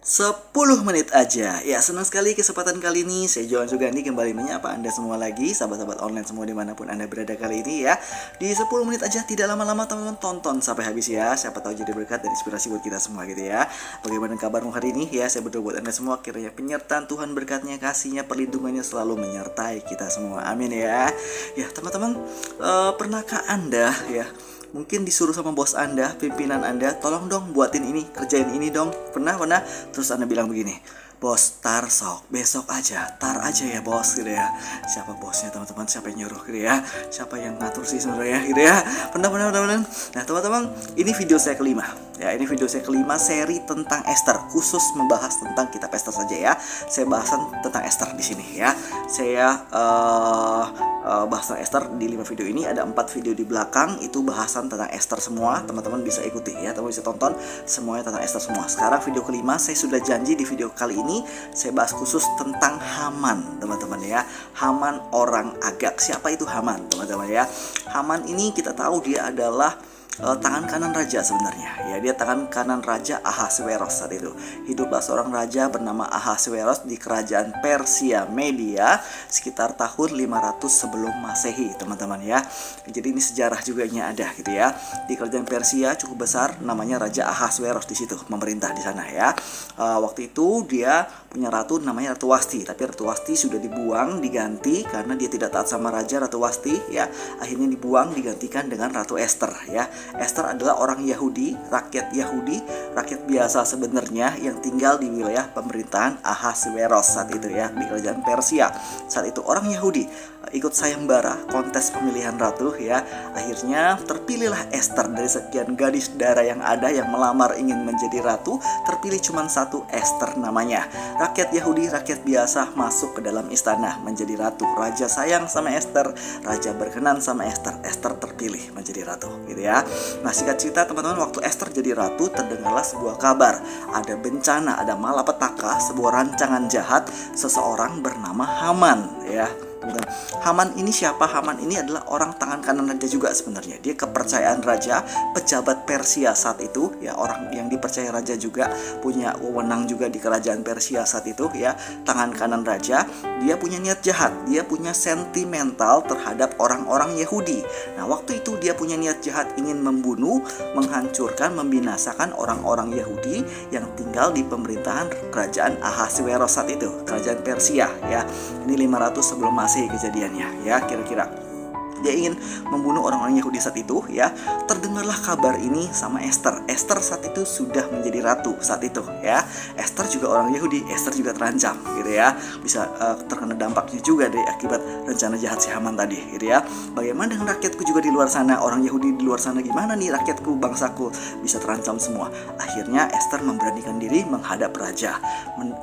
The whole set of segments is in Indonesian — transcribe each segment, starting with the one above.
10 menit aja. Ya, senang sekali kesempatan kali ini. Saya Johan Sugandi kembali menyapa Anda semua lagi, sahabat-sahabat online semua dimanapun Anda berada kali ini ya. Di 10 menit aja, tidak lama-lama teman-teman, tonton sampai habis ya. Siapa tahu jadi berkat dan inspirasi buat kita semua gitu ya. Bagaimana kabarmu hari ini ya? Saya berdoa buat Anda semua kiranya penyertaan Tuhan, berkatnya, kasihnya, perlindungannya selalu menyertai kita semua. Amin ya. Ya teman-teman, pernahkah Anda ya mungkin disuruh sama bos Anda, pimpinan Anda, tolong dong buatin ini, kerjain ini dong. Pernah? Terus Anda bilang begini, bos, tar besok aja, tar aja ya bos gitu ya. Siapa bosnya teman-teman? Siapa yang nyuruh gitu ya? Siapa yang ngatur sih sebenarnya gitu ya? Pernah. Nah teman-teman, ini video saya kelima. Ya, ini video saya kelima seri tentang Esther, khusus membahas tentang kitab Esther saja ya. Saya bahasan tentang Esther di sini ya. Saya bahasan Esther di 5 video ini, ada 4 video di belakang itu bahasan tentang Esther semua. Teman-teman bisa ikuti ya, teman-teman bisa tonton semuanya tentang Esther semua. Sekarang video kelima, saya sudah janji di video kali ini saya bahas khusus tentang Haman, teman-teman ya. Haman orang Agag. Siapa itu Haman, teman-teman ya? Haman ini kita tahu dia adalah tangan kanan raja sebenarnya ya. Dia tangan kanan raja Ahasweros saat itu. Hiduplah seorang raja bernama Ahasweros di kerajaan Persia Media sekitar tahun 500 sebelum Masehi, teman-teman ya. Jadi ini sejarah juga ada gitu ya. Di kerajaan Persia cukup besar, namanya Raja Ahasweros di situ memerintah di sana ya. Waktu itu dia punya ratu namanya Ratu Wasti, tapi Ratu Wasti sudah dibuang, diganti karena dia tidak taat sama raja. Ratu Wasti ya akhirnya dibuang, digantikan dengan Ratu Esther ya. Esther adalah orang Yahudi, rakyat biasa sebenarnya yang tinggal di wilayah pemerintahan Ahasweros saat itu ya, di kerajaan Persia. Saat itu orang Yahudi ikut sayembara kontes pemilihan ratu ya. Akhirnya terpilihlah Esther dari sekian gadis darah yang ada yang melamar ingin menjadi ratu. Terpilih cuma satu, Esther namanya. Rakyat Yahudi, rakyat biasa masuk ke dalam istana menjadi ratu. Raja sayang sama Esther, raja berkenan sama Esther. Esther terpilih menjadi ratu gitu ya. Nah singkat cerita teman-teman, waktu Esther jadi ratu terdengarlah sebuah kabar. Ada bencana, ada malapetaka, sebuah rancangan jahat seseorang bernama Haman ya. Haman ini siapa? Haman ini adalah orang tangan kanan raja juga sebenarnya. Dia kepercayaan raja, pejabat Persia saat itu ya, orang yang dipercaya raja juga, punya wewenang juga di kerajaan Persia saat itu ya, tangan kanan raja. Dia punya niat jahat, dia punya sentimental terhadap orang-orang Yahudi. Nah waktu itu dia punya niat jahat, ingin membunuh, menghancurkan, membinasakan orang-orang Yahudi yang tinggal di pemerintahan kerajaan Ahasweros saat itu, kerajaan Persia ya. Ini 500 sebelum Masehi kejadiannya ya, kira-kira dia ingin membunuh orang-orang Yahudi saat itu ya. Terdengarlah kabar ini sama Esther. Esther saat itu sudah menjadi ratu saat itu ya. Esther juga orang Yahudi, Esther juga terancam gitu ya. Bisa terkena dampaknya juga dari akibat rencana jahat si Haman tadi gitu ya. Bagaimana dengan rakyatku juga di luar sana, orang Yahudi di luar sana, gimana nih rakyatku, bangsaku, bisa terancam semua. Akhirnya Esther memberanikan diri menghadap raja,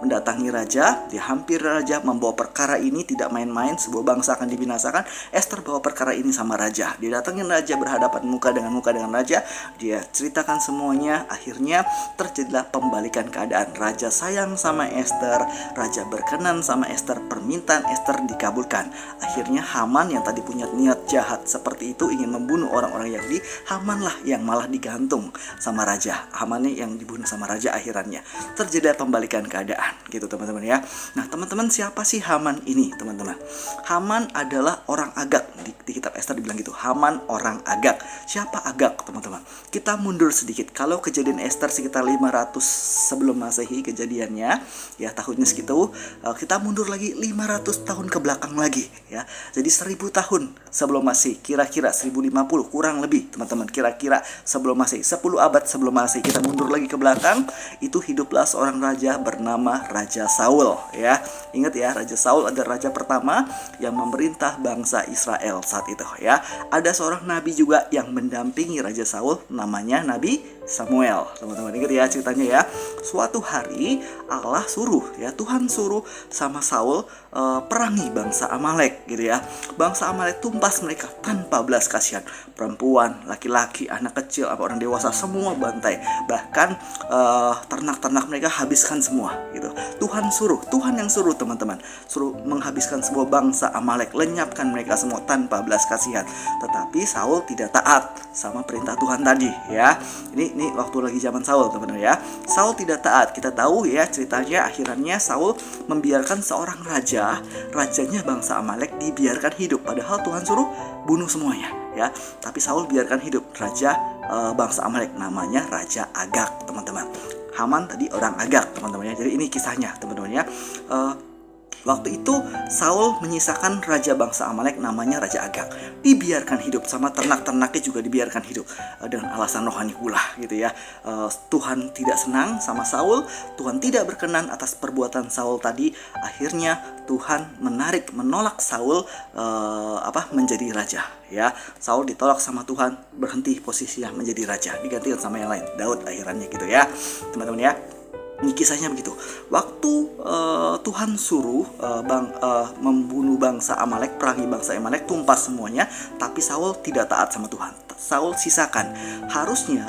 mendatangi raja. Dia hampir raja, membawa perkara ini, tidak main-main, sebuah bangsa akan dibinasakan. Esther bawa perkara ini sama raja. Dia datangin raja, berhadapan muka dengan raja. Dia ceritakan semuanya. Akhirnya terjadilah pembalikan keadaan. Raja sayang sama Esther, raja berkenan sama Esther, permintaan Esther dikabulkan. Akhirnya Haman yang tadi punya niat jahat seperti itu, ingin membunuh orang-orang Yahudi, Hamanlah yang malah digantung sama raja. Hamannya yang dibunuh sama raja akhirnya. Terjadi pembalikan keadaan gitu teman-teman ya. Nah teman-teman, siapa sih Haman ini teman-teman? Haman adalah orang Agag. Di kitab Esther dibilang gitu, Haman orang Agag. Siapa Agag teman-teman? Kita mundur sedikit. Kalau kejadian Esther sekitar 500 sebelum Masehi kejadiannya ya, tahunnya segitu. Kita mundur lagi 500 tahun ke belakang lagi ya. Jadi 1000 tahun sebelum Masehi, kira-kira 1050 kurang lebih teman-teman, kira-kira sebelum Masehi, 10 abad sebelum Masehi. Kita mundur lagi ke belakang, itu hiduplah seorang raja bernama Raja Saul ya. Ingat ya, Raja Saul adalah raja pertama yang memerintah bangsa Israel saat itu ya. Ada seorang nabi juga yang mendampingi Raja Saul, namanya Nabi Samuel. Teman-teman ingat ya ceritanya ya. Suatu hari Allah suruh ya, Tuhan suruh sama Saul perangi bangsa Amalek gitu ya. Bangsa Amalek tumpas mereka tanpa belas kasihan. Perempuan, laki-laki, anak kecil, orang dewasa, semua bantai. Bahkan ternak-ternak mereka habiskan semua gitu. Tuhan yang suruh teman-teman, suruh menghabiskan sebuah bangsa Amalek, lenyapkan mereka semua tanpa belas kasihan. Tetapi Saul tidak taat sama perintah Tuhan tadi ya. Ini ini waktu lagi zaman Saul teman-teman ya. Saul tidak taat. Kita tahu ya ceritanya, akhirnya Saul membiarkan seorang rajanya bangsa Amalek dibiarkan hidup, padahal Tuhan suruh bunuh semuanya ya. Tapi Saul biarkan hidup raja bangsa Amalek, namanya Raja Agag teman-teman. Haman tadi orang Agag teman-teman ya. Jadi ini kisahnya teman-teman ya. Waktu itu Saul menyisakan raja bangsa Amalek namanya Raja Agag, dibiarkan hidup, sama ternak-ternaknya juga dibiarkan hidup dengan alasan rohani pula gitu ya. Tuhan tidak senang sama Saul, Tuhan tidak berkenan atas perbuatan Saul tadi. Akhirnya Tuhan menolak Saul menjadi raja ya. Saul ditolak sama Tuhan, berhenti posisinya menjadi raja, digantikan sama yang lain, Daud akhirnya gitu ya teman-teman ya. Ini kisahnya begitu. Waktu Tuhan suruh membunuh bangsa Amalek, perangi bangsa Amalek, tumpas semuanya, tapi Saul tidak taat sama Tuhan. Saul sisakan. Harusnya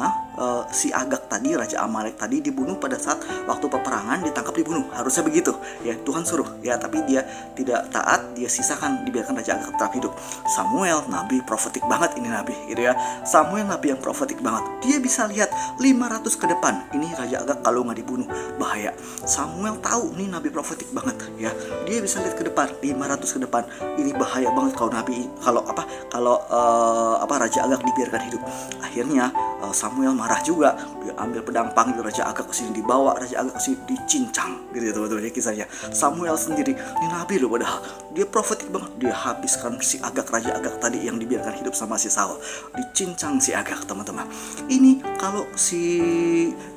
si Agag tadi, Raja Amalek tadi, dibunuh pada saat waktu peperangan, ditangkap dibunuh. Harusnya begitu ya, Tuhan suruh ya, tapi dia tidak taat, dia sisakan, dibiarkan Raja Agag tetap hidup. Samuel, nabi profetik banget ini nabi gitu ya. Samuel nabi yang profetik banget. Dia bisa lihat 500 ke depan. Ini Raja Agag kalau nggak dibunuh bahaya. Samuel tahu nih nabi profetik banget ya. Dia bisa lihat ke depan 500 ke depan. Ini bahaya banget kalau Raja Agag dibiarkan hidup. Akhirnya Samuel marah juga. Dia ambil pedang, panggil Raja Agag ke sini, dibawa Raja Agag ke sini, dicincang gitu ya teman-teman ya kisahnya. Samuel sendiri, ini nabi loh padahal. Dia profetik banget. Dia habiskan si Agag, Raja Agag tadi yang dibiarkan hidup sama si Saul. Dicincang si Agag teman-teman. Ini kalau si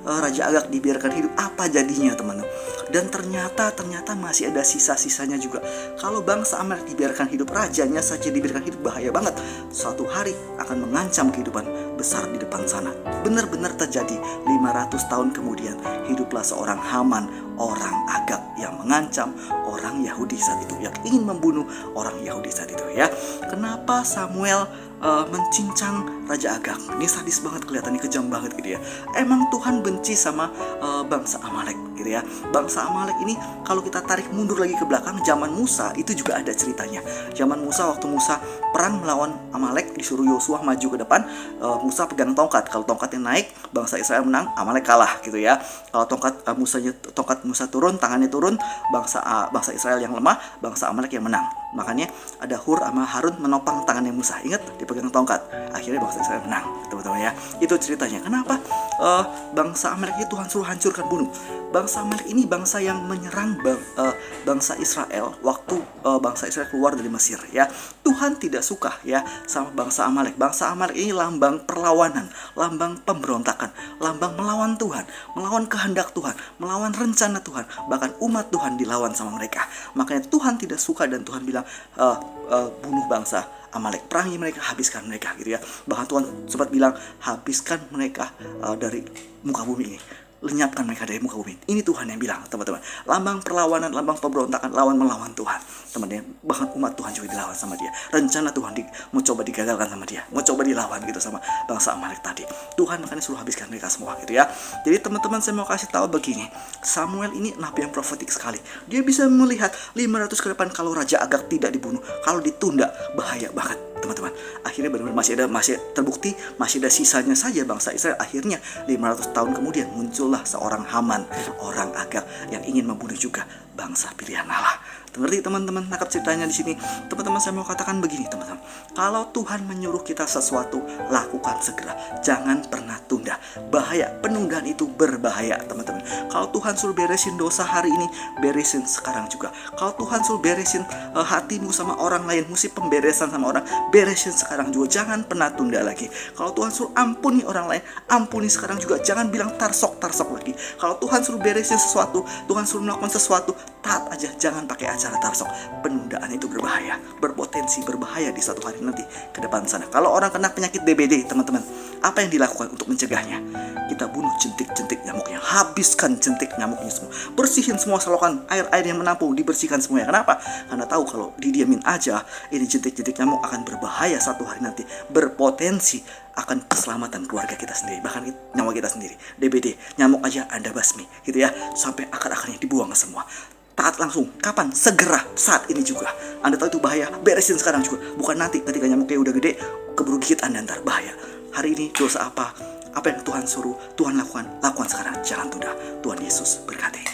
Raja Agag dibiarkan hidup, apa jadinya teman-teman? Dan ternyata masih ada sisa-sisanya juga. Kalau bangsa Amalek dibiarkan hidup, rajanya saja dibiarkan hidup, bahaya banget. Suatu hari akan mengancam kehidupan besar di depan sana. Benar-benar terjadi. 500 tahun kemudian hiduplah seorang Haman, orang Agag yang mengancam orang Yahudi saat itu, yang ingin membunuh orang Yahudi saat itu ya. Kenapa Samuel mencincang Raja Agag? Ini sadis banget, kelihatannya kejam banget gitu ya. Emang Tuhan benci sama bangsa Amalek gitu ya. Bangsa Amalek ini kalau kita tarik mundur lagi ke belakang, zaman Musa itu juga ada ceritanya. Zaman Musa, waktu Musa perang melawan Amalek, disuruh Yosua maju ke depan. Musa pegang tongkat. Kalau tongkatnya naik, bangsa Israel menang, Amalek kalah gitu ya. Kalau tongkat Musa turun, tangannya turun, bangsa Israel yang lemah, bangsa Amalek yang menang. Makanya ada Hur sama Harun menopang tangannya Musa. Ingat, dipegang tongkat. Akhirnya bangsa Israel menang, teman-teman ya. Itu ceritanya. Kenapa bangsa Amalek itu Tuhan suruh hancurkan, bunuh? Bangsa Amalek ini bangsa yang menyerang bangsa Israel waktu bangsa Israel keluar dari Mesir ya. Tuhan tidak suka ya sama bangsa Amalek. Bangsa Amalek ini lambang perlawanan, lambang pemberontakan, lambang melawan Tuhan, melawan kehendak Tuhan, melawan rencana Tuhan. Bahkan umat Tuhan dilawan sama mereka. Makanya Tuhan tidak suka, dan Tuhan bilang bunuh bangsa Amalek, perangi mereka, habiskan mereka gitu ya. Bahkan Tuhan sempat bilang, habiskan mereka dari muka bumi ini, lenyapkan mereka dari muka bumi. Ini Tuhan yang bilang teman-teman. Lambang perlawanan, lambang pemberontakan, melawan Tuhan teman-teman. Bahkan umat Tuhan juga dilawan sama dia. Rencana Tuhan mau coba digagalkan sama dia, mau coba dilawan gitu sama bangsa Amalek tadi. Tuhan makanya suruh habiskan mereka semua gitu ya. Jadi teman-teman, saya mau kasih tahu begini, Samuel ini nabi yang profetik sekali. Dia bisa melihat 500 ke depan kalau Raja Agag tidak dibunuh, kalau ditunda bahaya banget teman-teman. Akhirnya benar-benar masih terbukti, masih ada sisanya saja bangsa Israel. Akhirnya 500 tahun kemudian muncullah seorang Haman, orang Agag yang ingin membunuh juga bangsa pilihan Allah. Ngerti teman-teman, nangkap ceritanya di sini. Teman-teman, saya mau katakan begini teman-teman. Kalau Tuhan menyuruh kita sesuatu, lakukan segera. Jangan pernah tunda. Bahaya, penundaan itu berbahaya teman-teman. Kalau Tuhan suruh beresin dosa hari ini, beresin sekarang juga. Kalau Tuhan suruh beresin hatimu sama orang lain, mesti pemberesan sama orang, beresin sekarang juga. Jangan pernah tunda lagi. Kalau Tuhan suruh ampuni orang lain, ampuni sekarang juga. Jangan bilang tarsok lagi. Kalau Tuhan suruh beresin sesuatu, Tuhan suruh melakukan sesuatu, taat aja. Jangan pakai acara tarsok. Penundaan itu berbahaya, berpotensi berbahaya di suatu hari nanti ke depan sana. Kalau orang kena penyakit DBD teman-teman, apa yang dilakukan untuk mencegahnya? Kita bunuh jentik-jentik nyamuknya, habiskan jentik nyamuknya semua, bersihin semua selokan air yang menampung, dibersihkan semuanya. Kenapa? Karena tahu kalau didiamin aja, ini jentik-jentik nyamuk akan berbahaya satu hari nanti, berpotensi akan keselamatan keluarga kita sendiri, bahkan nyawa kita sendiri. DBD, nyamuk aja Anda basmi gitu ya, sampai akar-akarnya dibuang semua. Taat langsung. Kapan? Segera, saat ini juga. Anda tahu itu bahaya, beresin sekarang juga. Bukan nanti ketika nyamuknya udah gede, keburu gigit Anda, ntar bahaya. Hari ini dosa apa Apa yang Tuhan suruh, Tuhan lakukan sekarang. Jangan tunda. Tuhan Yesus berkati.